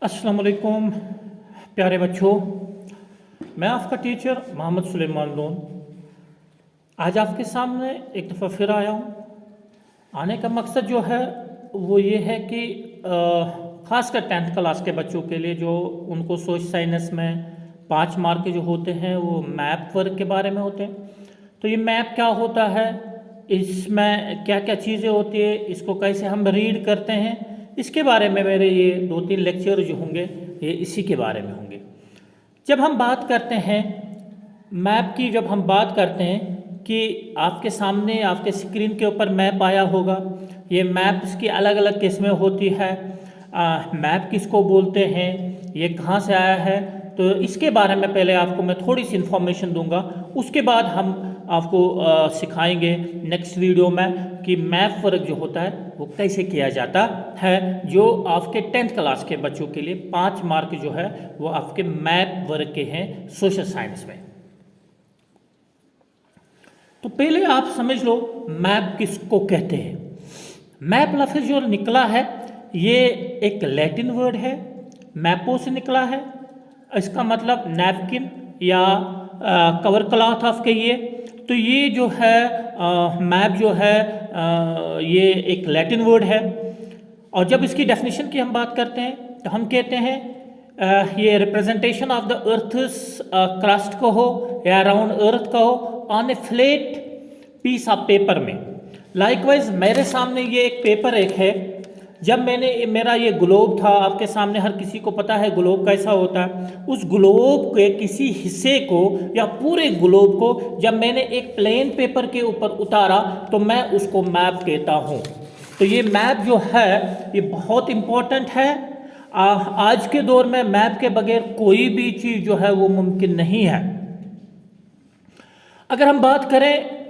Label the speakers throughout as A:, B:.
A: अस्सलाम वालेकुम प्यारे बच्चों, मैं आपका टीचर मोहम्मद सुलेमान लोन आज आपके सामने एक दफ़ा फिर आया हूँ। आने का मकसद जो है वो ये है कि ख़ासकर 10th क्लास के बच्चों के लिए जो उनको सोशल साइंस में 5 मार्क जो होते हैं वो मैप वर्क के बारे में होते हैं। तो ये मैप क्या होता है, इसमें क्या क्या चीज़ें होती है, इसको कैसे हम रीड करते हैं, इसके बारे में मेरे ये 2-3 लेक्चर जो होंगे ये इसी के बारे में होंगे। जब हम बात करते हैं मैप की, जब हम बात करते हैं कि आपके सामने आपके स्क्रीन के ऊपर मैप आया होगा, ये मैप्स की अलग अलग किस्में होती है। मैप किसको बोलते हैं, ये कहाँ से आया है, तो इसके बारे में पहले आपको मैं थोड़ी सी इन्फॉर्मेशन दूंगा। उसके बाद हम आपको सिखाएंगे नेक्स्ट वीडियो में कि मैप वर्क जो होता है वो कैसे किया जाता है, जो आपके 10th क्लास के बच्चों के लिए 5 मार्क जो है वो आपके मैप वर्क के हैं सोशल साइंस में। तो पहले आप समझ लो मैप किसको कहते हैं। मैप लफ्ज़ जो निकला है ये एक लैटिन वर्ड है, मैपो से निकला है। इसका मतलब नैपकिन या कवर क्लॉथ आप कहिए। तो ये जो है मैप जो है ये एक लैटिन वर्ड है। और जब इसकी डेफिनेशन की हम बात करते हैं तो हम कहते हैं ये representation of the earth's crust को हो या अराउंड अर्थ का हो on a flat piece of paper में। लाइकवाइज मेरे सामने ये एक पेपर एक है। जब मेरा ये ग्लोब था, आपके सामने हर किसी को पता है ग्लोब कैसा होता है। उस ग्लोब के किसी हिस्से को या पूरे ग्लोब को जब मैंने एक प्लेन पेपर के ऊपर उतारा तो मैं उसको मैप कहता हूँ। तो ये मैप जो है ये बहुत इम्पोर्टेंट है। आज के दौर में मैप के बगैर कोई भी चीज़ जो है वो मुमकिन नहीं है। अगर हम बात करें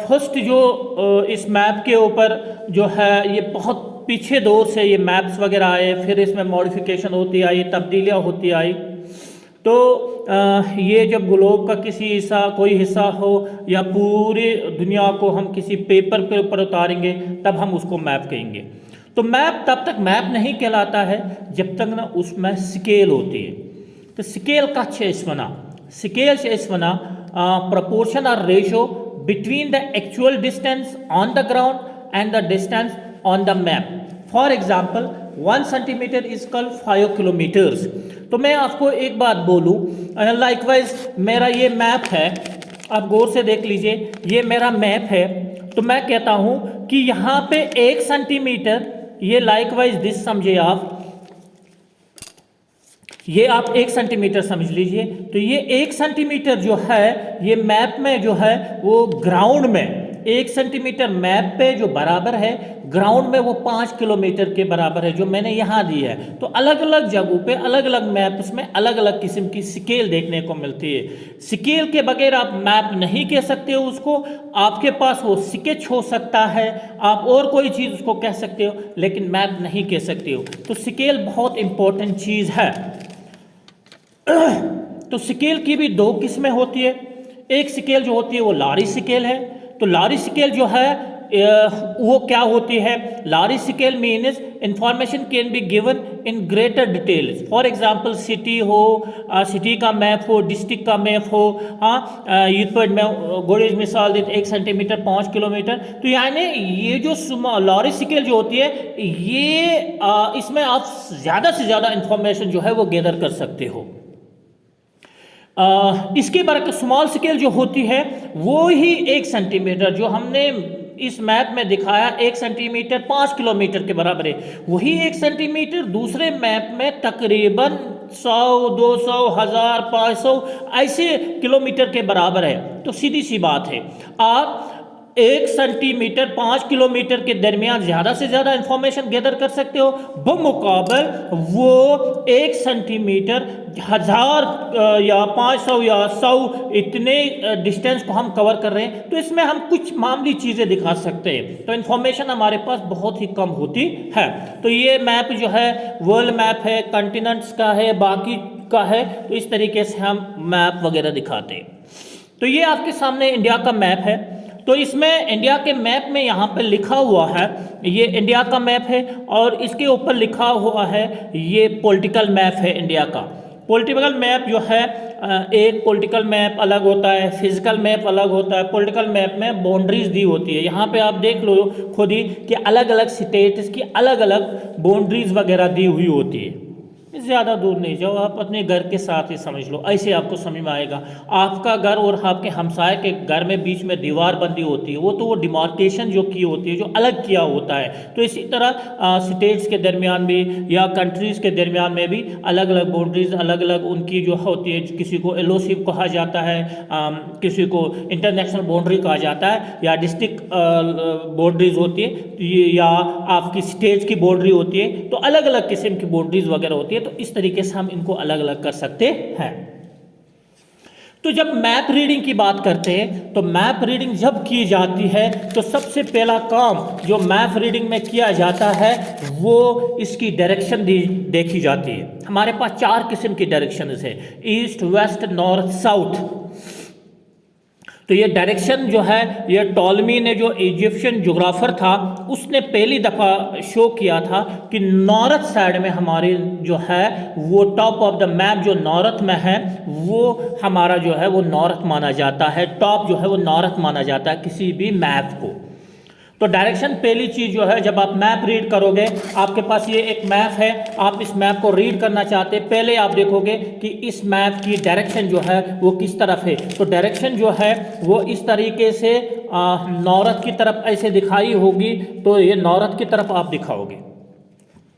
A: फर्स्ट जो इस मैप के ऊपर जो है ये बहुत पीछे दौर से ये मैप्स वगैरह आए, फिर इसमें मॉडिफिकेशन होती आई, तब्दीलियाँ होती आई। तो ये जब ग्लोब का किसी हिस्सा कोई हिस्सा हो या पूरी दुनिया को हम किसी पेपर के ऊपर उतारेंगे तब हम उसको मैप कहेंगे। तो मैप तब तक मैप नहीं कहलाता है जब तक ना उसमें स्केल होती है। तो स्केल का चेसवना, scale चेसवना proportion or ratio between the actual distance on the ground and the distance on the map. For example, 1 centimeter is called 5 kilometers. तो मैं आपको एक बात बोलूँ, लाइकवाइज मेरा ये मैप है, आप गौर से देख लीजिए, ये मेरा मैप है। तो मैं कहता हूँ कि यहाँ पे 1 सेंटीमीटर, ये लाइकवाइज दिस समझिए आप, ये आप 1 सेंटीमीटर समझ लीजिए। तो ये 1 सेंटीमीटर जो है ये मैप में जो है वो ग्राउंड में 1 सेंटीमीटर मैप पे जो बराबर है ग्राउंड में वो 5 किलोमीटर के बराबर है जो मैंने यहाँ दी है। तो अलग अलग जगहों पे अलग अलग मैप्स में अलग अलग किस्म की स्केल देखने को मिलती है। स्केल के बगैर आप मैप नहीं कह सकते हो उसको। आपके पास वो स्केच हो सकता है, आप और कोई चीज़ उसको कह सकते हो, लेकिन मैप नहीं कह सकते हो। तो स्केल बहुत इंपॉर्टेंट चीज़ है। तो स्केल की भी 2 किस्में होती है। एक स्केल जो होती है वो लारी स्केल है। तो लारी स्केल जो है वो क्या होती है, large scale means information can be given in greater details. For example city हो, सिटी का मैप हो, डिस्ट्रिक्ट का मैप हो। हाँ, ये पर मैं गोरेज मिसाल देते 1 सेंटीमीटर 5 किलोमीटर। तो यानी ये जो लारी स्केल जो होती है ये इसमें आप ज़्यादा से ज़्यादा इंफॉर्मेशन जो है वो गैदर कर सकते हो। इसके बरक स्मॉल स्केल जो होती है वो ही 1 सेंटीमीटर जो हमने इस मैप में दिखाया 1 सेंटीमीटर 5 किलोमीटर के बराबर है, वही 1 सेंटीमीटर दूसरे मैप में तकरीबन 100, 200, 1000, 500 ऐसे किलोमीटर के बराबर है। तो सीधी सी बात है, आप 1 सेंटीमीटर 5 किलोमीटर के दरमियान ज़्यादा से ज़्यादा इंफॉर्मेशन गैदर कर सकते हो, बमुकाबल वो 1 सेंटीमीटर 1000 या 500 या 100 इतने डिस्टेंस को हम कवर कर रहे हैं। तो इसमें हम कुछ मामूली चीज़ें दिखा सकते हैं, तो इंफॉर्मेशन हमारे पास बहुत ही कम होती है। तो ये मैप जो है वर्ल्ड मैप है, कॉन्टिनेंट्स का है, बाकी का है। तो इस तरीके से हम मैप वगैरह दिखाते हैं। तो ये आपके सामने इंडिया का मैप है। तो इसमें इंडिया के मैप में यहाँ पे लिखा हुआ है, ये इंडिया का मैप है और इसके ऊपर लिखा हुआ है ये पॉलिटिकल मैप है इंडिया का। पॉलिटिकल मैप जो है एक पॉलिटिकल मैप अलग होता है, फिजिकल मैप अलग होता है। पॉलिटिकल मैप में बाउंड्रीज दी होती है, यहाँ पे आप देख लो खुद ही कि अलग अलग स्टेट्स की अलग अलग बाउंड्रीज वगैरह दी हुई होती है। ज़्यादा दूर नहीं जाओ, आप अपने घर के साथ ही समझ लो, ऐसे आपको समझ में आएगा। आपका घर और आपके हमसाए के घर में बीच में दीवार बंदी होती है, वो तो वो डिमार्केशन जो की होती है, जो अलग किया होता है। तो इसी तरह स्टेट्स के दरमियान भी या कंट्रीज़ के दरमियान में भी अलग अलग बाउंड्रीज अलग अलग उनकी जो होती है। किसी को एलओसी कहा जाता है, किसी को इंटरनेशनल बाउंड्री कहा जाता है, या डिस्ट्रिक्ट बाउंड्रीज होती है, या आपकी स्टेट्स की बाउंड्री होती है। तो अलग अलग किस्म की बाउंड्रीज वगैरह होती है। तो इस तरीके से हम इनको अलग अलग कर सकते हैं। तो जब मैप रीडिंग की बात करते हैं, तो मैप रीडिंग जब की जाती है तो सबसे पहला काम जो मैप रीडिंग में किया जाता है वो इसकी डायरेक्शन देखी जाती है। हमारे पास 4 किस्म की डायरेक्शन है, ईस्ट, वेस्ट, नॉर्थ, साउथ। तो ये डायरेक्शन जो है, ये टॉलमी ने जो इजिप्शियन जोग्राफर था उसने पहली दफ़ा शो किया था कि नॉर्थ साइड में हमारी जो है वो टॉप ऑफ द मैप जो नॉर्थ में है वो हमारा जो है वो नॉर्थ माना जाता है। टॉप जो है वो नॉर्थ माना जाता है किसी भी मैप को। तो डायरेक्शन पहली चीज़ जो है, जब आप मैप रीड करोगे, आपके पास ये एक मैप है, आप इस मैप को रीड करना चाहते, पहले आप देखोगे कि इस मैप की डायरेक्शन जो है वो किस तरफ है। तो डायरेक्शन जो है वो इस तरीके से नॉर्थ की तरफ ऐसे दिखाई होगी, तो ये नॉर्थ की तरफ आप दिखाओगे,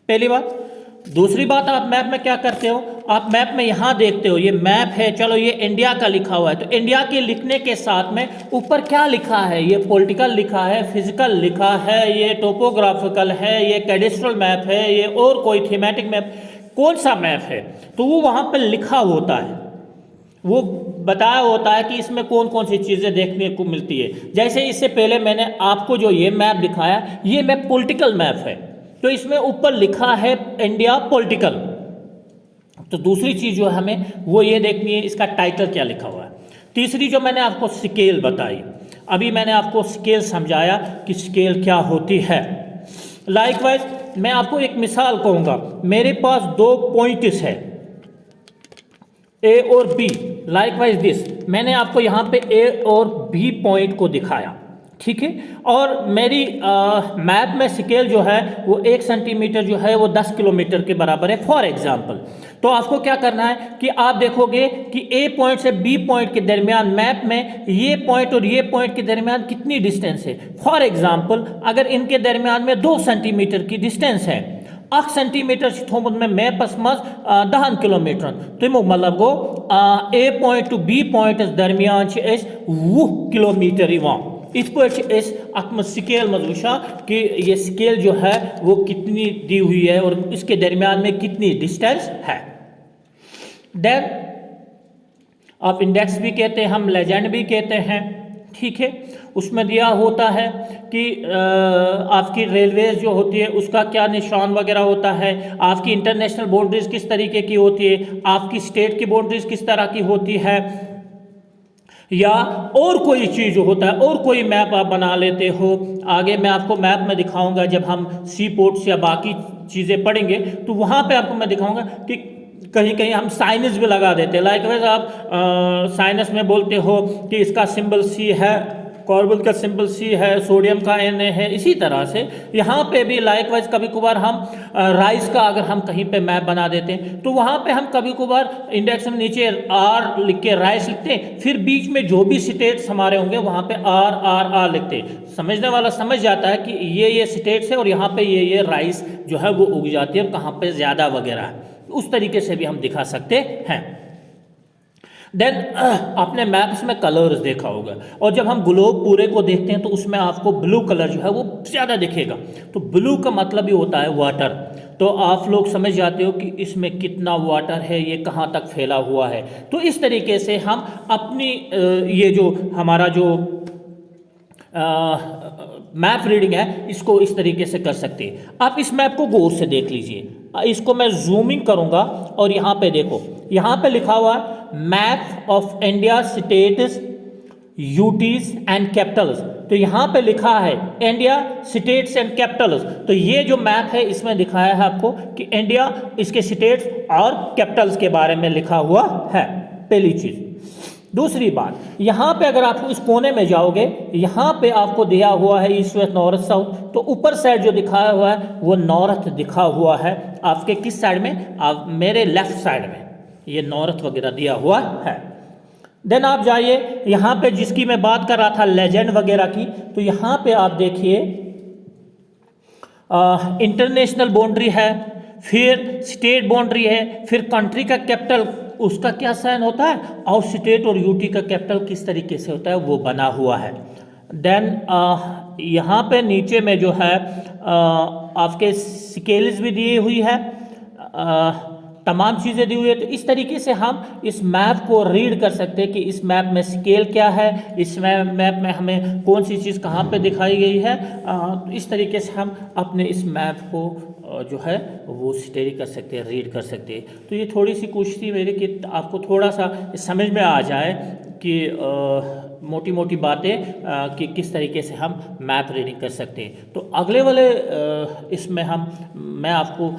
A: पहली बात। दूसरी बात, आप मैप में क्या करते हो, आप मैप में यहाँ देखते हो, ये मैप है, चलो ये इंडिया का लिखा हुआ है, तो इंडिया के लिखने के साथ में ऊपर क्या लिखा है, ये पॉलिटिकल लिखा है, फिजिकल लिखा है, ये टोपोग्राफिकल है, ये कैडेस्ट्रल मैप है, ये और कोई थीमेटिक मैप, कौन सा मैप है, तो वो वहाँ पर लिखा होता है, वो बताया होता है कि इसमें कौन कौन सी चीज़ें देखने को मिलती है। जैसे इससे पहले मैंने आपको जो ये मैप दिखाया, ये मैप पॉलिटिकल मैप है, तो इसमें ऊपर लिखा है इंडिया पॉलिटिकल। तो दूसरी चीज़ जो है हमें वो ये देखनी है, इसका टाइटल क्या लिखा हुआ है। तीसरी जो मैंने आपको स्केल बताई, अभी मैंने आपको स्केल समझाया कि स्केल क्या होती है। लाइकवाइज मैं आपको एक मिसाल कहूँगा, मेरे पास 2 पॉइंट्स है ए और बी। लाइकवाइज दिस, मैंने आपको यहाँ पे ए और बी पॉइंट को दिखाया, ठीक है। और मेरी मैप में स्केल जो है वो 1 सेंटीमीटर जो है वो 10 किलोमीटर के बराबर है, फॉर एग्जांपल। तो आपको क्या करना है कि आप देखोगे कि ए पॉइंट से बी पॉइंट के दरमियान मैप में ये पॉइंट और ये पॉइंट के दरमियान कितनी डिस्टेंस है। फॉर एग्जांपल अगर इनके दरमियान में 2 सेंटीमीटर की डिस्टेंस है, 8 सेंटीमीटर थोमुत में मैपस मज 10 किलोमीटर, तमो मतलब गो ए पॉइंट टू बी पॉइंट दरमियान 20 किलोमीटर इवान। इस पर स्केल मज वुचा कि ये स्केल जो है वो कितनी दी हुई है और इसके दरमियान में कितनी डिस्टेंस है। देन आप इंडेक्स भी कहते हैं, हम लेजेंड भी कहते हैं, ठीक है। उसमें दिया होता है कि आपकी रेलवेज जो होती है उसका क्या निशान वगैरह होता है, आपकी इंटरनेशनल बाउंड्रीज किस तरीके की होती है, आपकी स्टेट की बाउंड्रीज किस तरह की होती है, या और कोई चीज़ जो होता है, और कोई मैप आप बना लेते हो। आगे मैं आपको मैप में दिखाऊंगा, जब हम सी पोर्ट्स या बाकी चीज़ें पढ़ेंगे तो वहाँ पे आपको मैं दिखाऊंगा कि कहीं कहीं हम साइनस भी लगा देते हैं। लाइक वैसे आप साइनस में बोलते हो कि इसका सिंबल सी है, कार्बन का सिंबल सी है, सोडियम का Na है। इसी तरह से यहाँ पे भी लाइकवाइज कभी कभार हम राइस का अगर हम कहीं पे मैप बना देते हैं तो वहाँ पे हम कभी कभार इंडेक्स में नीचे R लिख के राइस लिखते हैं, फिर बीच में जो भी स्टेट्स हमारे होंगे वहाँ पे R लिखते हैं। समझने वाला समझ जाता है कि ये स्टेट्स है और यहाँ पे ये राइस जो है वो उग जाती है और कहाँ पे ज़्यादा वगैरह है। उस तरीके से भी हम दिखा सकते हैं। देन आपने मैप्स में कलर्स देखा होगा, और जब हम ग्लोब पूरे को देखते हैं तो उसमें आपको ब्लू कलर जो है वो ज़्यादा दिखेगा। तो ब्लू का मतलब ही होता है वाटर। तो आप लोग समझ जाते हो कि इसमें कितना वाटर है, ये कहाँ तक फैला हुआ है। तो इस तरीके से हम अपनी ये जो हमारा जो मैप रीडिंग है इसको इस तरीके से कर सकते हैं। आप इस मैप को गौर से देख लीजिए, इसको मैं जूमिंग करूंगा और यहाँ पे देखो, यहाँ पे लिखा हुआ है map of India states UTs and Capitals. तो यहाँ पे लिखा है इंडिया स्टेट्स एंड कैपिटल्स। तो ये जो मैप है इसमें दिखाया है आपको कि इंडिया, इसके स्टेट्स और कैपिटल्स के बारे में लिखा हुआ है, पहली चीज। दूसरी बात, यहाँ पे अगर आप इस कोने में जाओगे, यहाँ पे आपको दिया हुआ है ईस्ट वेस्ट नॉर्थ साउथ, तो ऊपर साइड जो दिखाया हुआ है वो नॉर्थ दिखा हुआ है आपके किस साइड में, आप मेरे लेफ्ट साइड में ये नॉर्थ वगैरह दिया हुआ है। देन आप जाइए यहाँ पे, जिसकी मैं बात कर रहा था लेजेंड वगैरह की, तो यहाँ पे आप देखिए इंटरनेशनल बाउंड्री है, फिर स्टेट बाउंड्री है, फिर कंट्री का कैपिटल उसका क्या साइन होता है, और स्टेट और यूटी का कैपिटल किस तरीके से होता है वो बना हुआ है। देन यहाँ पे नीचे में जो है आपके स्केल्स भी दी हुई है, तमाम चीज़ें दी हुई है। तो इस तरीके से हम इस मैप को रीड कर सकते हैं कि इस मैप में स्केल क्या है, इस मैप में हमें कौन सी चीज़ कहाँ पे दिखाई गई है। तो इस तरीके से हम अपने इस मैप को जो है वो स्टडी कर सकते हैं, रीड कर सकते हैं। तो ये थोड़ी सी कोशिश थी मेरी कि आपको थोड़ा सा समझ में आ जाए कि मोटी मोटी बातें कि किस तरीके से हम मैप रीडिंग कर सकते हैं। तो अगले वाले इसमें मैं आपको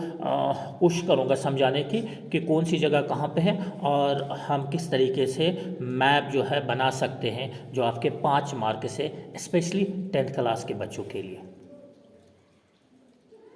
A: कोशिश करूँगा समझाने की कि कौन सी जगह कहाँ पे है और हम किस तरीके से मैप जो है बना सकते हैं जो आपके 5 मार्क से, स्पेशली 10th क्लास के बच्चों के लिए।